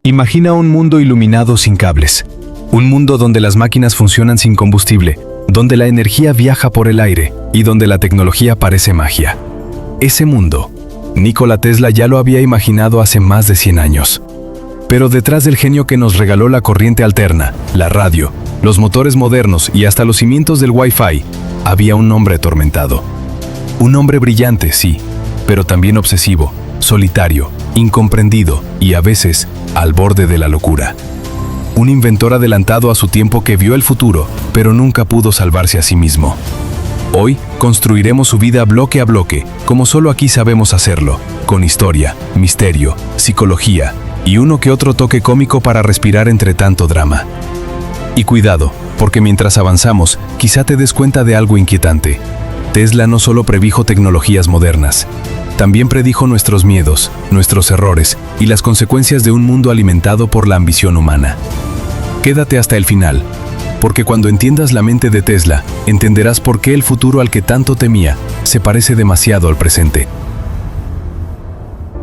Imagina un mundo iluminado sin cables. Un mundo donde las máquinas funcionan sin combustible, donde la energía viaja por el aire y donde la tecnología parece magia. Ese mundo, Nikola Tesla ya lo había imaginado hace más de 100 años. Pero detrás del genio que nos regaló la corriente alterna, la radio, los motores modernos y hasta los cimientos del Wi-Fi, había un hombre atormentado. Un hombre brillante, sí, pero también obsesivo, solitario, incomprendido y a veces al borde de la locura. Un inventor adelantado a su tiempo que vio el futuro, pero nunca pudo salvarse a sí mismo. Hoy construiremos su vida bloque a bloque, como solo aquí sabemos hacerlo, con historia, misterio, psicología y uno que otro toque cómico para respirar entre tanto drama. Y cuidado, porque mientras avanzamos, quizá te des cuenta de algo inquietante. Tesla no solo predijo tecnologías modernas, también predijo nuestros miedos, nuestros errores y las consecuencias de un mundo alimentado por la ambición humana. Quédate hasta el final, porque cuando entiendas la mente de Tesla, entenderás por qué el futuro al que tanto temía se parece demasiado al presente.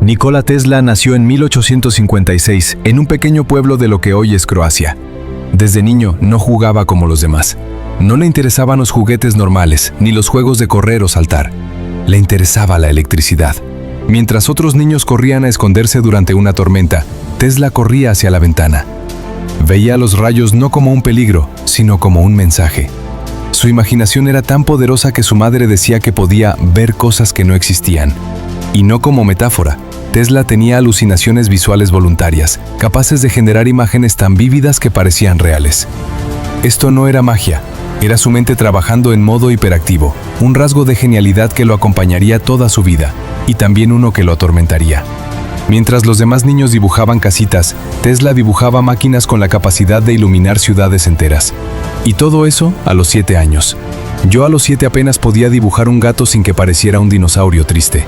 Nikola Tesla nació en 1856 en un pequeño pueblo de lo que hoy es Croacia. Desde niño no jugaba como los demás. No le interesaban los juguetes normales, ni los juegos de correr o saltar. Le interesaba la electricidad. Mientras otros niños corrían a esconderse durante una tormenta, Tesla corría hacia la ventana. Veía los rayos no como un peligro, sino como un mensaje. Su imaginación era tan poderosa que su madre decía que podía ver cosas que no existían. Y no como metáfora, Tesla tenía alucinaciones visuales voluntarias, capaces de generar imágenes tan vívidas que parecían reales. Esto no era magia. Era su mente trabajando en modo hiperactivo, un rasgo de genialidad que lo acompañaría toda su vida, y también uno que lo atormentaría. Mientras los demás niños dibujaban casitas, Tesla dibujaba máquinas con la capacidad de iluminar ciudades enteras. Y todo eso a los 7 años. Yo a los 7 apenas podía dibujar un gato sin que pareciera un dinosaurio triste.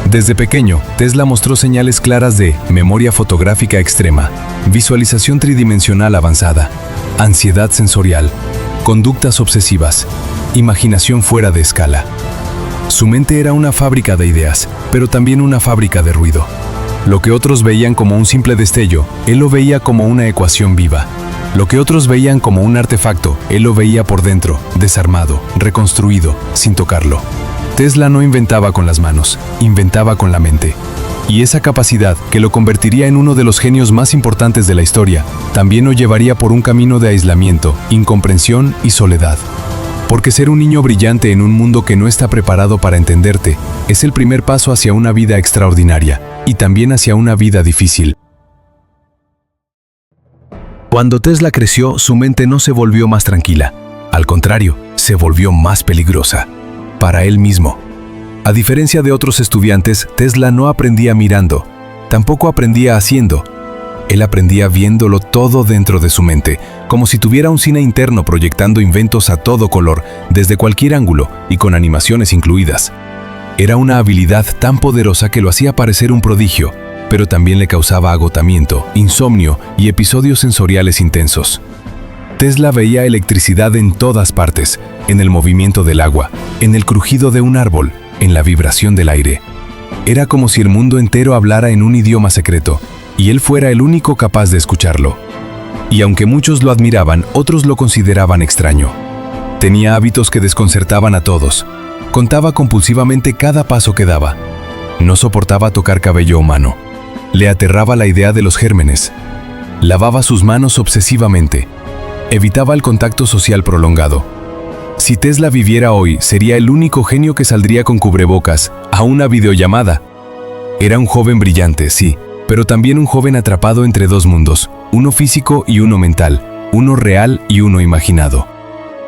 Desde pequeño, Tesla mostró señales claras de memoria fotográfica extrema, visualización tridimensional avanzada, ansiedad sensorial, conductas obsesivas, imaginación fuera de escala. Su mente era una fábrica de ideas, pero también una fábrica de ruido. Lo que otros veían como un simple destello, él lo veía como una ecuación viva. Lo que otros veían como un artefacto, él lo veía por dentro, desarmado, reconstruido, sin tocarlo. Tesla no inventaba con las manos, inventaba con la mente. Y esa capacidad, que lo convertiría en uno de los genios más importantes de la historia, también lo llevaría por un camino de aislamiento, incomprensión y soledad. Porque ser un niño brillante en un mundo que no está preparado para entenderte, es el primer paso hacia una vida extraordinaria, y también hacia una vida difícil. Cuando Tesla creció, su mente no se volvió más tranquila. Al contrario, se volvió más peligrosa. Para él mismo. A diferencia de otros estudiantes, Tesla no aprendía mirando, tampoco aprendía haciendo. Él aprendía viéndolo todo dentro de su mente, como si tuviera un cine interno proyectando inventos a todo color, desde cualquier ángulo y con animaciones incluidas. Era una habilidad tan poderosa que lo hacía parecer un prodigio, pero también le causaba agotamiento, insomnio y episodios sensoriales intensos. Tesla veía electricidad en todas partes, en el movimiento del agua, en el crujido de un árbol, en la vibración del aire. Era como si el mundo entero hablara en un idioma secreto, y él fuera el único capaz de escucharlo. Y aunque muchos lo admiraban, otros lo consideraban extraño. Tenía hábitos que desconcertaban a todos. Contaba compulsivamente cada paso que daba. No soportaba tocar cabello humano. Le aterraba la idea de los gérmenes. Lavaba sus manos obsesivamente. Evitaba el contacto social prolongado. Si Tesla viviera hoy, sería el único genio que saldría con cubrebocas a una videollamada. Era un joven brillante, sí, pero también un joven atrapado entre dos mundos, uno físico y uno mental, uno real y uno imaginado.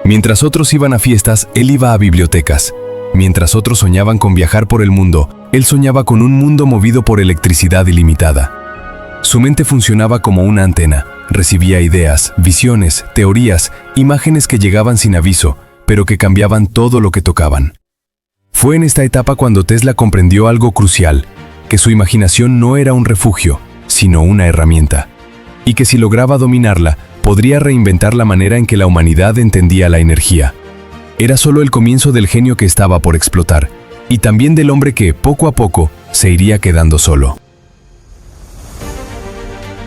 Mientras otros iban a fiestas, él iba a bibliotecas. Mientras otros soñaban con viajar por el mundo, él soñaba con un mundo movido por electricidad ilimitada. Su mente funcionaba como una antena, recibía ideas, visiones, teorías, imágenes que llegaban sin aviso, pero que cambiaban todo lo que tocaban. Fue en esta etapa cuando Tesla comprendió algo crucial, que su imaginación no era un refugio, sino una herramienta, y que si lograba dominarla, podría reinventar la manera en que la humanidad entendía la energía. Era solo el comienzo del genio que estaba por explotar, y también del hombre que, poco a poco, se iría quedando solo.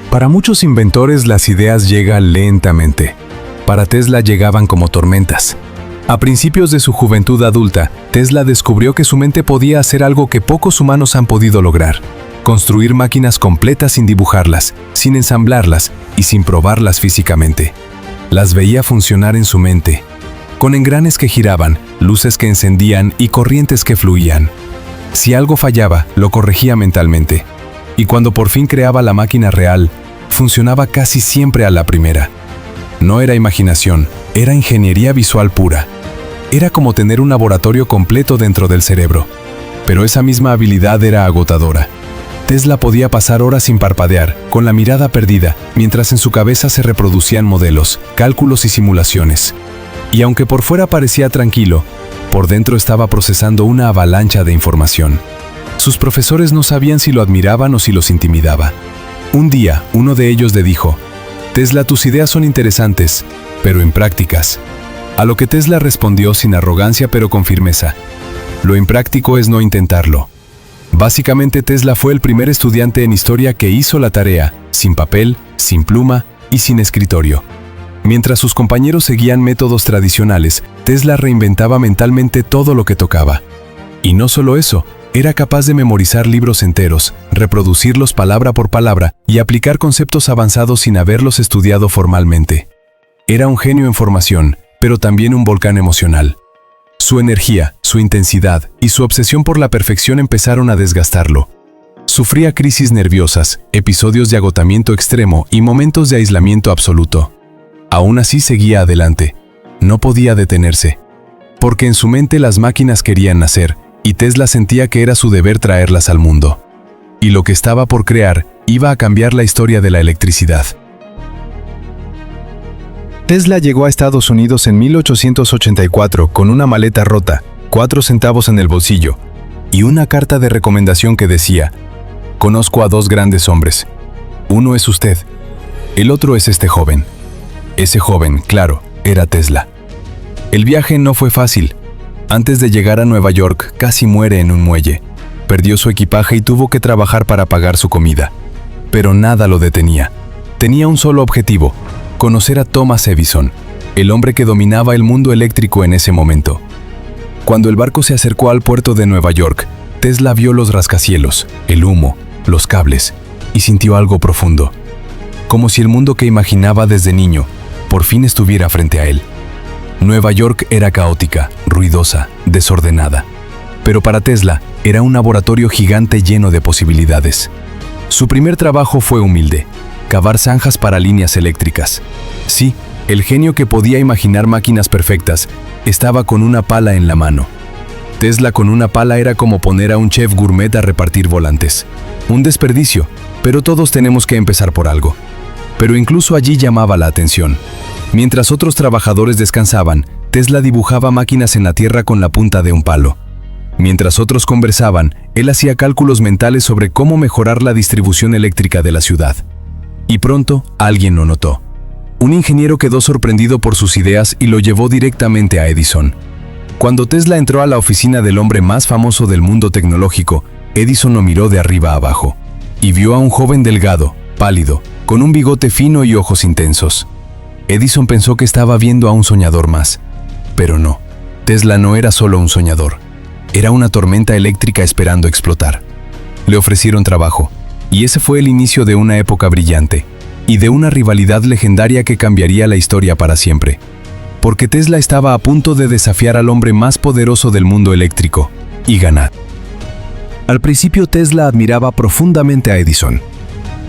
Para muchos inventores las ideas llegan lentamente. Para Tesla llegaban como tormentas. A principios de su juventud adulta, Tesla descubrió que su mente podía hacer algo que pocos humanos han podido lograr: construir máquinas completas sin dibujarlas, sin ensamblarlas y sin probarlas físicamente. Las veía funcionar en su mente, con engranes que giraban, luces que encendían y corrientes que fluían. Si algo fallaba, lo corregía mentalmente. Y cuando por fin creaba la máquina real, funcionaba casi siempre a la primera. No era imaginación, era ingeniería visual pura. Era como tener un laboratorio completo dentro del cerebro. Pero esa misma habilidad era agotadora. Tesla podía pasar horas sin parpadear, con la mirada perdida, mientras en su cabeza se reproducían modelos, cálculos y simulaciones. Y aunque por fuera parecía tranquilo, por dentro estaba procesando una avalancha de información. Sus profesores no sabían si lo admiraban o si los intimidaba. Un día, uno de ellos le dijo: «Tesla, tus ideas son interesantes, pero imprácticas». A lo que Tesla respondió sin arrogancia pero con firmeza: «Lo impráctico es no intentarlo». Básicamente, Tesla fue el primer estudiante en historia que hizo la tarea, sin papel, sin pluma y sin escritorio. Mientras sus compañeros seguían métodos tradicionales, Tesla reinventaba mentalmente todo lo que tocaba. Y no solo eso, era capaz de memorizar libros enteros, reproducirlos palabra por palabra y aplicar conceptos avanzados sin haberlos estudiado formalmente. Era un genio en formación, pero también un volcán emocional. Su energía, su intensidad y su obsesión por la perfección empezaron a desgastarlo. Sufría crisis nerviosas, episodios de agotamiento extremo y momentos de aislamiento absoluto. Aún así seguía adelante. No podía detenerse. Porque en su mente las máquinas querían nacer, y Tesla sentía que era su deber traerlas al mundo. Y lo que estaba por crear iba a cambiar la historia de la electricidad. Tesla llegó a Estados Unidos en 1884 con una maleta rota, 4 centavos en el bolsillo, y una carta de recomendación que decía: «Conozco a 2 grandes hombres. Uno es usted, el otro es este joven». Ese joven, claro, era Tesla. El viaje no fue fácil. Antes de llegar a Nueva York, casi muere en un muelle. Perdió su equipaje y tuvo que trabajar para pagar su comida. Pero nada lo detenía. Tenía un solo objetivo: conocer a Thomas Edison, el hombre que dominaba el mundo eléctrico en ese momento. Cuando el barco se acercó al puerto de Nueva York, Tesla vio los rascacielos, el humo, los cables, y sintió algo profundo. Como si el mundo que imaginaba desde niño por fin estuviera frente a él. Nueva York era caótica, ruidosa, desordenada. Pero para Tesla era un laboratorio gigante lleno de posibilidades. Su primer trabajo fue humilde: cavar zanjas para líneas eléctricas. Sí, el genio que podía imaginar máquinas perfectas estaba con una pala en la mano. Tesla con una pala era como poner a un chef gourmet a repartir volantes. Un desperdicio, pero todos tenemos que empezar por algo. Pero incluso allí llamaba la atención. Mientras otros trabajadores descansaban, Tesla dibujaba máquinas en la tierra con la punta de un palo. Mientras otros conversaban, él hacía cálculos mentales sobre cómo mejorar la distribución eléctrica de la ciudad. Y pronto, alguien lo notó. Un ingeniero quedó sorprendido por sus ideas y lo llevó directamente a Edison. Cuando Tesla entró a la oficina del hombre más famoso del mundo tecnológico, Edison lo miró de arriba a abajo y vio a un joven delgado, pálido, con un bigote fino y ojos intensos. Edison pensó que estaba viendo a un soñador más. Pero no, Tesla no era solo un soñador. Era una tormenta eléctrica esperando explotar. Le ofrecieron trabajo, y ese fue el inicio de una época brillante, y de una rivalidad legendaria que cambiaría la historia para siempre. Porque Tesla estaba a punto de desafiar al hombre más poderoso del mundo eléctrico, y ganar. Al principio Tesla admiraba profundamente a Edison.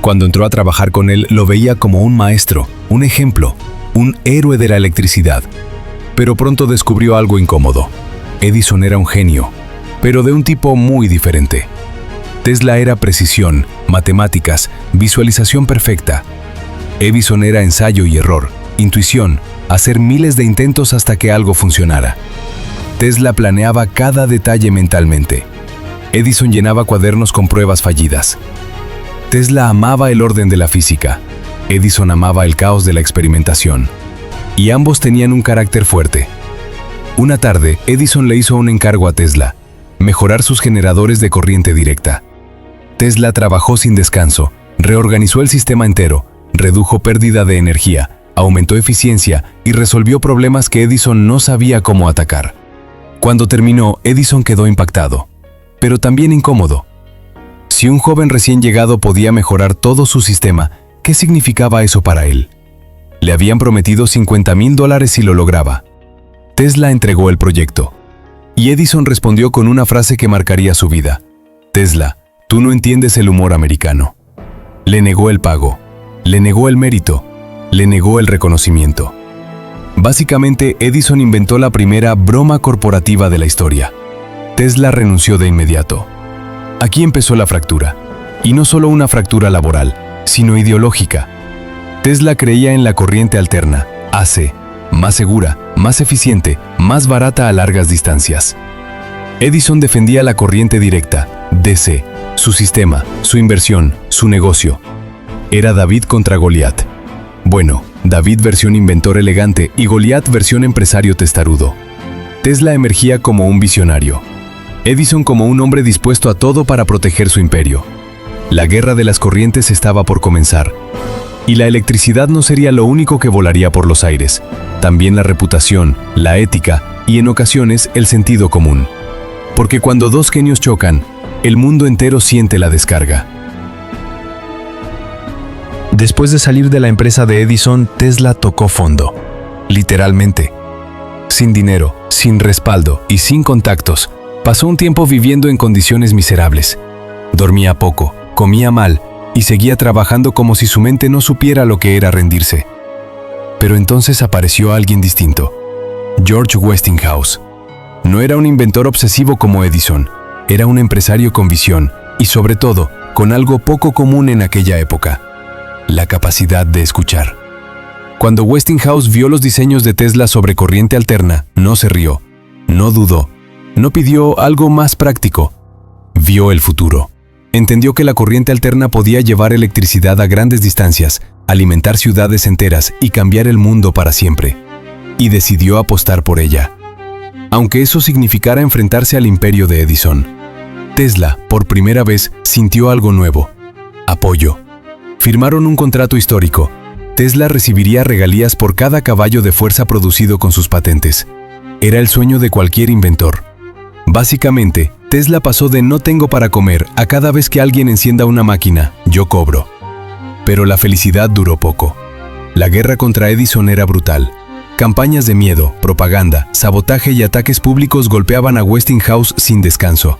Cuando entró a trabajar con él, lo veía como un maestro, un ejemplo, un héroe de la electricidad. Pero pronto descubrió algo incómodo. Edison era un genio, pero de un tipo muy diferente. Tesla era precisión, matemáticas, visualización perfecta. Edison era ensayo y error, intuición, hacer miles de intentos hasta que algo funcionara. Tesla planeaba cada detalle mentalmente. Edison llenaba cuadernos con pruebas fallidas. Tesla amaba el orden de la física. Edison amaba el caos de la experimentación. Y ambos tenían un carácter fuerte. Una tarde, Edison le hizo un encargo a Tesla: mejorar sus generadores de corriente directa. Tesla trabajó sin descanso, Reorganizó el sistema entero, redujo pérdida de energía, aumentó eficiencia y resolvió problemas que Edison no sabía cómo atacar. Cuando terminó, Edison quedó impactado, pero también incómodo. Si un joven recién llegado podía mejorar todo su sistema, ¿qué significaba eso para él? Le habían prometido $50,000 si lo lograba. Tesla entregó el proyecto, y Edison respondió con una frase que marcaría su vida. Tesla, tú no entiendes el humor americano. Le negó el pago, le negó el mérito, le negó el reconocimiento. Básicamente, Edison inventó la primera broma corporativa de la historia. Tesla renunció de inmediato. Aquí empezó la fractura, y no solo una fractura laboral, sino ideológica. Tesla creía en la corriente alterna, AC, más segura, más eficiente, más barata a largas distancias. Edison defendía la corriente directa, DC, su sistema, su inversión, su negocio. Era David contra Goliat. Bueno, David versión inventor elegante y Goliat versión empresario testarudo. Tesla emergía como un visionario. Edison como un hombre dispuesto a todo para proteger su imperio. La guerra de las corrientes estaba por comenzar. Y la electricidad no sería lo único que volaría por los aires. También la reputación, la ética y en ocasiones el sentido común. Porque cuando dos genios chocan, el mundo entero siente la descarga. Después de salir de la empresa de Edison, Tesla tocó fondo. Literalmente. Sin dinero, sin respaldo y sin contactos, pasó un tiempo viviendo en condiciones miserables. Dormía poco, comía mal y seguía trabajando como si su mente no supiera lo que era rendirse. Pero entonces apareció alguien distinto. George Westinghouse. No era un inventor obsesivo como Edison, era un empresario con visión y sobre todo, con algo poco común en aquella época: la capacidad de escuchar. Cuando Westinghouse vio los diseños de Tesla sobre corriente alterna, no se rió, no dudó, no pidió algo más práctico. Vio el futuro. Entendió que la corriente alterna podía llevar electricidad a grandes distancias, alimentar ciudades enteras y cambiar el mundo para siempre. Y decidió apostar por ella. Aunque eso significara enfrentarse al imperio de Edison. Tesla, por primera vez, sintió algo nuevo: apoyo. Firmaron un contrato histórico. Tesla recibiría regalías por cada caballo de fuerza producido con sus patentes. Era el sueño de cualquier inventor. Básicamente, Tesla pasó de "no tengo para comer" a "cada vez que alguien encienda una máquina, yo cobro". Pero la felicidad duró poco. La guerra contra Edison era brutal. Campañas de miedo, propaganda, sabotaje y ataques públicos golpeaban a Westinghouse sin descanso.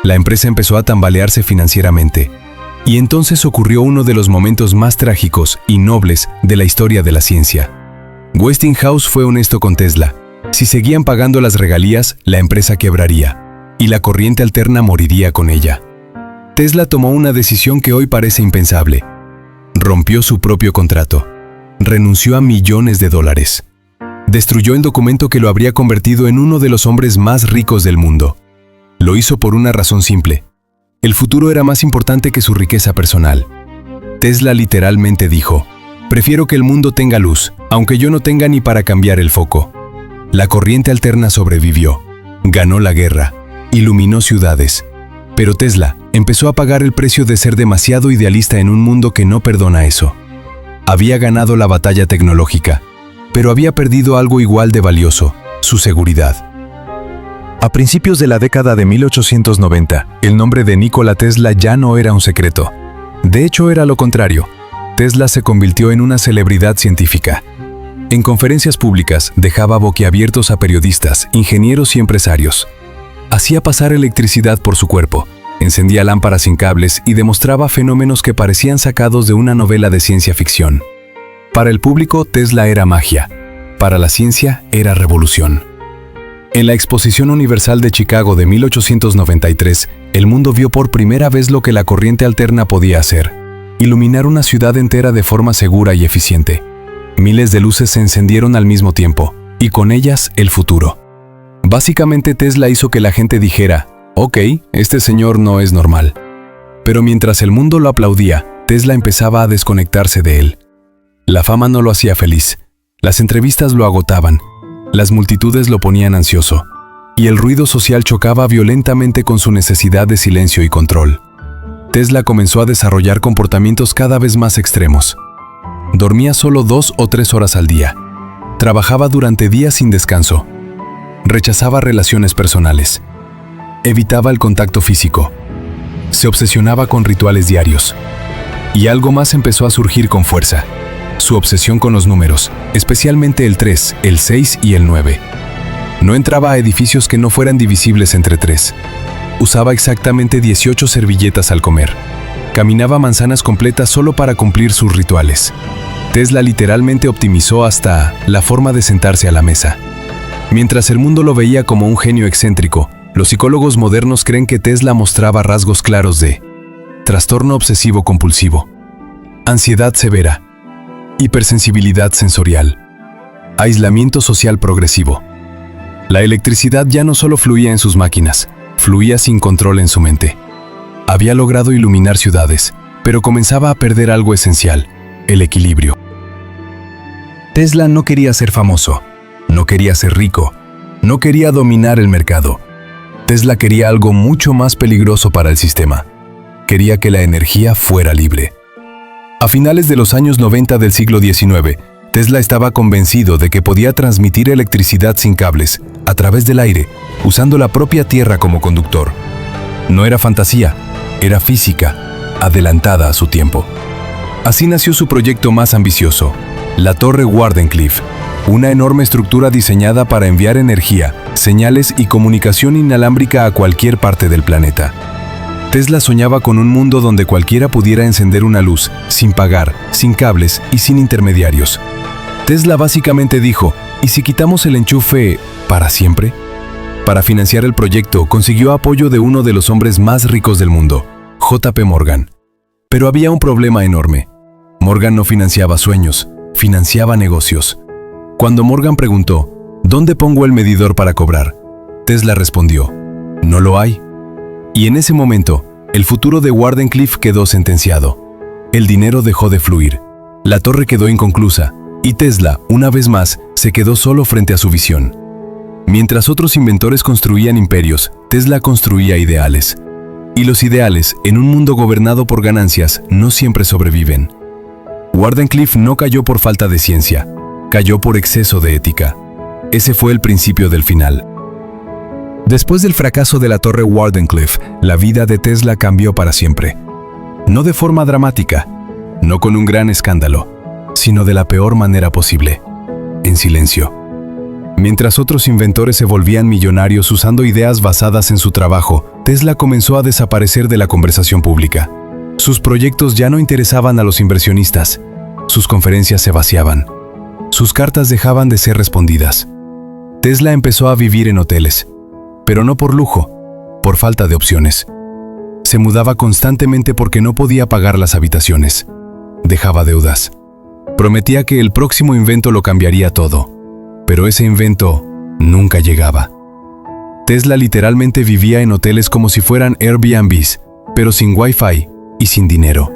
La empresa empezó a tambalearse financieramente. Y entonces ocurrió uno de los momentos más trágicos y nobles de la historia de la ciencia. Westinghouse fue honesto con Tesla. Si seguían pagando las regalías, la empresa quebraría, y la corriente alterna moriría con ella. Tesla tomó una decisión que hoy parece impensable. Rompió su propio contrato. Renunció a millones de dólares. Destruyó el documento que lo habría convertido en uno de los hombres más ricos del mundo. Lo hizo por una razón simple. El futuro era más importante que su riqueza personal. Tesla literalmente dijo: prefiero que el mundo tenga luz, aunque yo no tenga ni para cambiar el foco. La corriente alterna sobrevivió, ganó la guerra, iluminó ciudades. Pero Tesla empezó a pagar el precio de ser demasiado idealista en un mundo que no perdona eso. Había ganado la batalla tecnológica, pero había perdido algo igual de valioso: su seguridad. A principios de la década de 1890, el nombre de Nikola Tesla ya no era un secreto. De hecho, era lo contrario. Tesla se convirtió en una celebridad científica. En conferencias públicas dejaba boquiabiertos a periodistas, ingenieros y empresarios. Hacía pasar electricidad por su cuerpo, encendía lámparas sin cables y demostraba fenómenos que parecían sacados de una novela de ciencia ficción. Para el público, Tesla era magia. Para la ciencia, era revolución. En la Exposición Universal de Chicago de 1893, el mundo vio por primera vez lo que la corriente alterna podía hacer: iluminar una ciudad entera de forma segura y eficiente. Miles de luces se encendieron al mismo tiempo, y con ellas el futuro. Básicamente, Tesla hizo que la gente dijera: ok, este señor no es normal. Pero mientras el mundo lo aplaudía, Tesla empezaba a desconectarse de él. La fama no lo hacía feliz, las entrevistas lo agotaban, las multitudes lo ponían ansioso, y el ruido social chocaba violentamente con su necesidad de silencio y control. Tesla comenzó a desarrollar comportamientos cada vez más extremos. Dormía solo 2 o 3 horas al día. Trabajaba durante días sin descanso. Rechazaba relaciones personales. Evitaba el contacto físico. Se obsesionaba con rituales diarios. Y algo más empezó a surgir con fuerza. Su obsesión con los números, especialmente el 3, el 6 y el 9. No entraba a edificios que no fueran divisibles entre 3. Usaba exactamente 18 servilletas al comer. Caminaba manzanas completas solo para cumplir sus rituales. Tesla literalmente optimizó hasta la forma de sentarse a la mesa. Mientras el mundo lo veía como un genio excéntrico, los psicólogos modernos creen que Tesla mostraba rasgos claros de trastorno obsesivo-compulsivo, ansiedad severa, hipersensibilidad sensorial, aislamiento social progresivo. La electricidad ya no solo fluía en sus máquinas, fluía sin control en su mente. Había logrado iluminar ciudades, pero comenzaba a perder algo esencial: el equilibrio. Tesla no quería ser famoso, no quería ser rico, no quería dominar el mercado. Tesla quería algo mucho más peligroso para el sistema. Quería que la energía fuera libre. A finales de los años 90 del siglo XIX, Tesla estaba convencido de que podía transmitir electricidad sin cables, a través del aire, usando la propia Tierra como conductor. No era fantasía, era física, adelantada a su tiempo. Así nació su proyecto más ambicioso, la Torre Wardenclyffe, una enorme estructura diseñada para enviar energía, señales y comunicación inalámbrica a cualquier parte del planeta. Tesla soñaba con un mundo donde cualquiera pudiera encender una luz, sin pagar, sin cables y sin intermediarios. Tesla básicamente dijo: ¿y si quitamos el enchufe para siempre? Para financiar el proyecto, consiguió apoyo de uno de los hombres más ricos del mundo, J.P. Morgan. Pero había un problema enorme. Morgan no financiaba sueños, financiaba negocios. Cuando Morgan preguntó: ¿dónde pongo el medidor para cobrar?, Tesla respondió: no lo hay. Y en ese momento, el futuro de Wardenclyffe quedó sentenciado. El dinero dejó de fluir. La torre quedó inconclusa. Y Tesla, una vez más, se quedó solo frente a su visión. Mientras otros inventores construían imperios, Tesla construía ideales. Y los ideales, en un mundo gobernado por ganancias, no siempre sobreviven. Wardenclyffe no cayó por falta de ciencia, cayó por exceso de ética. Ese fue el principio del final. Después del fracaso de la Torre Wardenclyffe, la vida de Tesla cambió para siempre. No de forma dramática, no con un gran escándalo, sino de la peor manera posible, en silencio. Mientras otros inventores se volvían millonarios usando ideas basadas en su trabajo, Tesla comenzó a desaparecer de la conversación pública. Sus proyectos ya no interesaban a los inversionistas. Sus conferencias se vaciaban. Sus cartas dejaban de ser respondidas. Tesla empezó a vivir en hoteles, pero no por lujo, por falta de opciones. Se mudaba constantemente porque no podía pagar las habitaciones. Dejaba deudas. Prometía que el próximo invento lo cambiaría todo, pero ese invento nunca llegaba. Tesla literalmente vivía en hoteles como si fueran Airbnbs, pero sin Wi-Fi y sin dinero.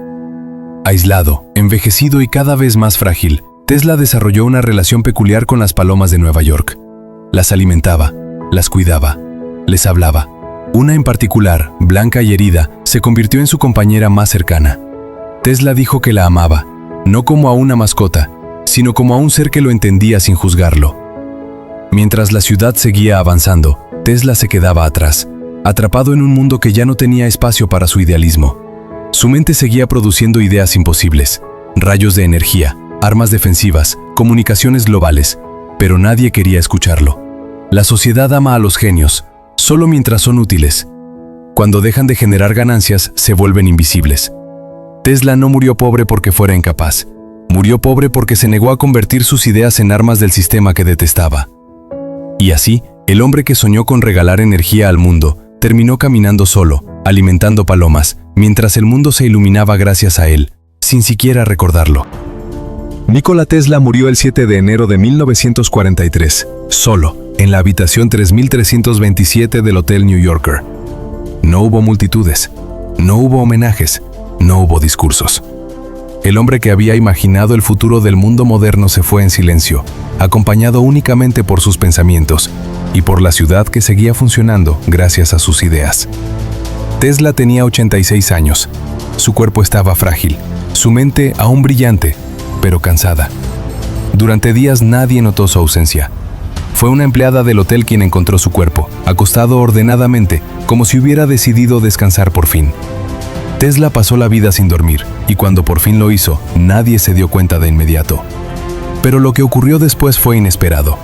Aislado, envejecido y cada vez más frágil, Tesla desarrolló una relación peculiar con las palomas de Nueva York. Las alimentaba, las cuidaba, les hablaba. Una en particular, blanca y herida, se convirtió en su compañera más cercana. Tesla dijo que la amaba, no como a una mascota, sino como a un ser que lo entendía sin juzgarlo. Mientras la ciudad seguía avanzando, Tesla se quedaba atrás, atrapado en un mundo que ya no tenía espacio para su idealismo. Su mente seguía produciendo ideas imposibles, rayos de energía, armas defensivas, comunicaciones globales, pero nadie quería escucharlo. La sociedad ama a los genios, solo mientras son útiles. Cuando dejan de generar ganancias, se vuelven invisibles. Tesla no murió pobre porque fuera incapaz. Murió pobre porque se negó a convertir sus ideas en armas del sistema que detestaba. Y así, el hombre que soñó con regalar energía al mundo, terminó caminando solo, alimentando palomas, mientras el mundo se iluminaba gracias a él, sin siquiera recordarlo. Nikola Tesla murió el 7 de enero de 1943, solo, en la habitación 3327 del Hotel New Yorker. No hubo multitudes, no hubo homenajes, no hubo discursos. El hombre que había imaginado el futuro del mundo moderno se fue en silencio, acompañado únicamente por sus pensamientos y por la ciudad que seguía funcionando gracias a sus ideas. Tesla tenía 86 años. Su cuerpo estaba frágil, su mente aún brillante, pero cansada. Durante días nadie notó su ausencia. Fue una empleada del hotel quien encontró su cuerpo, acostado ordenadamente, como si hubiera decidido descansar por fin. Tesla pasó la vida sin dormir, y cuando por fin lo hizo, nadie se dio cuenta de inmediato. Pero lo que ocurrió después fue inesperado.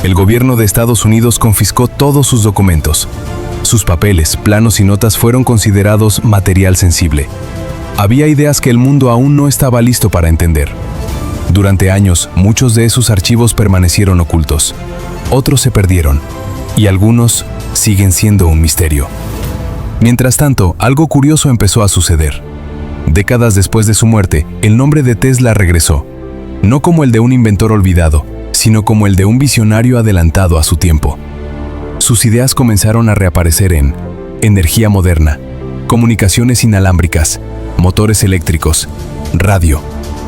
El gobierno de Estados Unidos confiscó todos sus documentos. Sus papeles, planos y notas fueron considerados material sensible. Había ideas que el mundo aún no estaba listo para entender. Durante años, muchos de esos archivos permanecieron ocultos. Otros se perdieron, y algunos siguen siendo un misterio. Mientras tanto, algo curioso empezó a suceder. Décadas después de su muerte, el nombre de Tesla regresó. No como el de un inventor olvidado, sino como el de un visionario adelantado a su tiempo. Sus ideas comenzaron a reaparecer en energía moderna, comunicaciones inalámbricas, motores eléctricos, radio,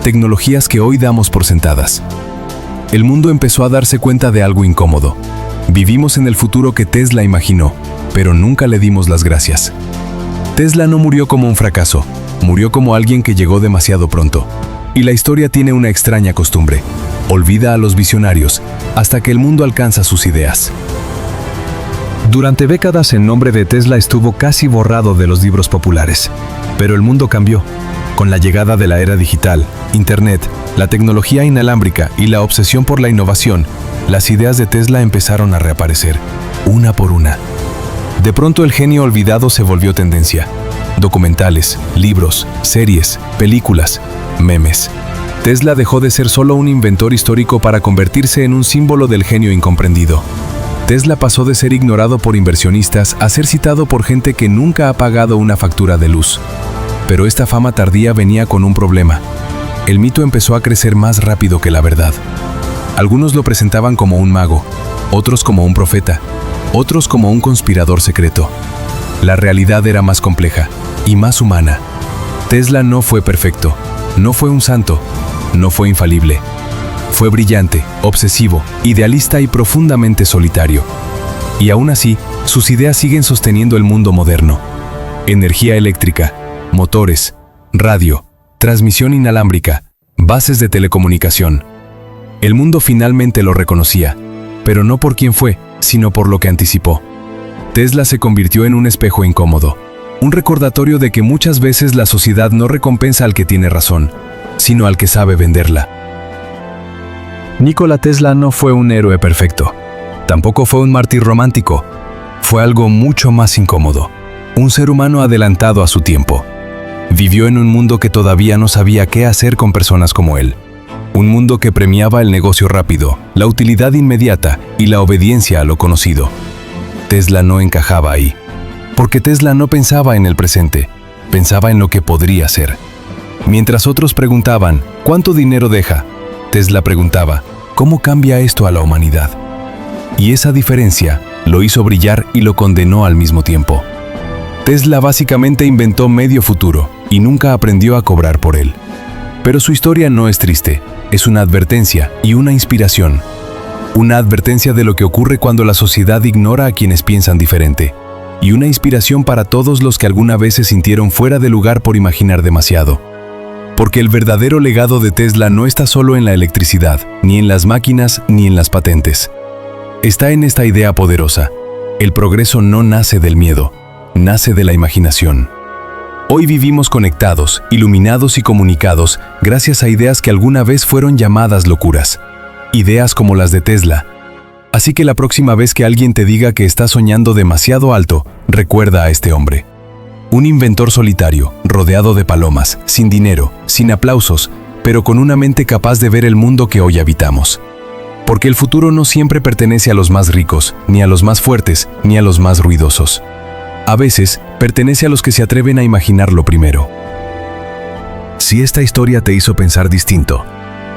tecnologías que hoy damos por sentadas. El mundo empezó a darse cuenta de algo incómodo. Vivimos en el futuro que Tesla imaginó, pero nunca le dimos las gracias. Tesla no murió como un fracaso, murió como alguien que llegó demasiado pronto. Y la historia tiene una extraña costumbre: olvida a los visionarios hasta que el mundo alcanza sus ideas. Durante décadas el nombre de Tesla estuvo casi borrado de los libros populares. Pero el mundo cambió. Con la llegada de la era digital, Internet, la tecnología inalámbrica y la obsesión por la innovación, las ideas de Tesla empezaron a reaparecer, una por una. De pronto el genio olvidado se volvió tendencia. Documentales, libros, series, películas, memes. Tesla dejó de ser solo un inventor histórico para convertirse en un símbolo del genio incomprendido. Tesla pasó de ser ignorado por inversionistas a ser citado por gente que nunca ha pagado una factura de luz. Pero esta fama tardía venía con un problema. El mito empezó a crecer más rápido que la verdad. Algunos lo presentaban como un mago, otros como un profeta, otros como un conspirador secreto. La realidad era más compleja y más humana. Tesla no fue perfecto, no fue un santo, no fue infalible. Fue brillante, obsesivo, idealista y profundamente solitario. Y aún así, sus ideas siguen sosteniendo el mundo moderno. Energía eléctrica, motores, radio, transmisión inalámbrica, bases de telecomunicación. El mundo finalmente lo reconocía, pero no por quién fue, sino por lo que anticipó. Tesla se convirtió en un espejo incómodo, un recordatorio de que muchas veces la sociedad no recompensa al que tiene razón, sino al que sabe venderla. Nikola Tesla no fue un héroe perfecto. Tampoco fue un mártir romántico. Fue algo mucho más incómodo. Un ser humano adelantado a su tiempo. Vivió en un mundo que todavía no sabía qué hacer con personas como él. Un mundo que premiaba el negocio rápido, la utilidad inmediata y la obediencia a lo conocido. Tesla no encajaba ahí. Porque Tesla no pensaba en el presente, pensaba en lo que podría ser. Mientras otros preguntaban, ¿cuánto dinero deja?, Tesla preguntaba, ¿cómo cambia esto a la humanidad? Y esa diferencia lo hizo brillar y lo condenó al mismo tiempo. Tesla básicamente inventó medio futuro y nunca aprendió a cobrar por él. Pero su historia no es triste, es una advertencia y una inspiración. Una advertencia de lo que ocurre cuando la sociedad ignora a quienes piensan diferente. Y una inspiración para todos los que alguna vez se sintieron fuera de lugar por imaginar demasiado. Porque el verdadero legado de Tesla no está solo en la electricidad, ni en las máquinas, ni en las patentes. Está en esta idea poderosa. El progreso no nace del miedo, nace de la imaginación. Hoy vivimos conectados, iluminados y comunicados gracias a ideas que alguna vez fueron llamadas locuras. Ideas como las de Tesla. Así que la próxima vez que alguien te diga que estás soñando demasiado alto, recuerda a este hombre. Un inventor solitario, rodeado de palomas, sin dinero, sin aplausos, pero con una mente capaz de ver el mundo que hoy habitamos. Porque el futuro no siempre pertenece a los más ricos, ni a los más fuertes, ni a los más ruidosos. A veces, pertenece a los que se atreven a imaginarlo primero. Si esta historia te hizo pensar distinto,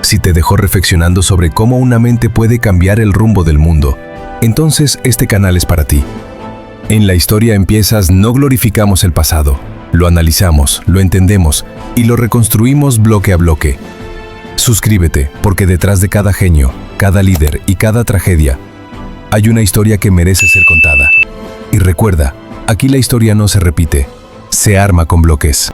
si te dejó reflexionando sobre cómo una mente puede cambiar el rumbo del mundo, entonces este canal es para ti. En La Historia Empiezas no glorificamos el pasado, lo analizamos, lo entendemos y lo reconstruimos bloque a bloque. Suscríbete, porque detrás de cada genio, cada líder y cada tragedia, hay una historia que merece ser contada. Y recuerda, Aquí la historia no se repite, se arma con bloques.